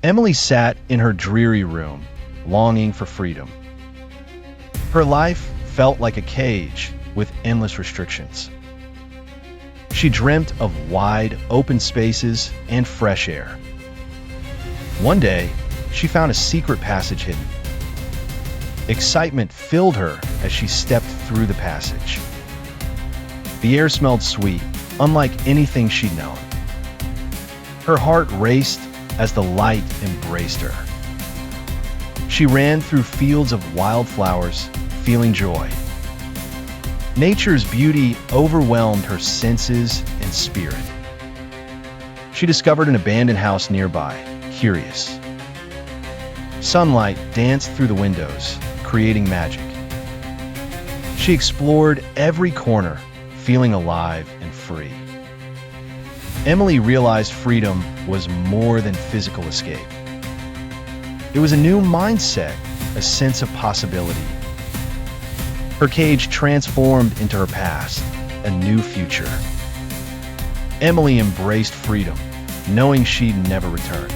Emily sat in her dreary room, longing for freedom. Her life felt like a cage with endless restrictions. She dreamt of wide, open spaces and fresh air. One day, she found a secret passage hidden. Excitement filled her as she stepped through the passage. The air smelled sweet, unlike anything she'd known. Her heart raced as the light embraced her. She ran through fields of wildflowers, feeling joy. Nature's beauty overwhelmed her senses and spirit. She discovered an abandoned house nearby, curious. Sunlight danced through the windows, creating magic. She explored every corner, feeling alive and free. Emily realized freedom was more than physical escape. It was a new mindset, a sense of possibility. Her cage transformed into her past, a new future. Emily embraced freedom, knowing she'd never return.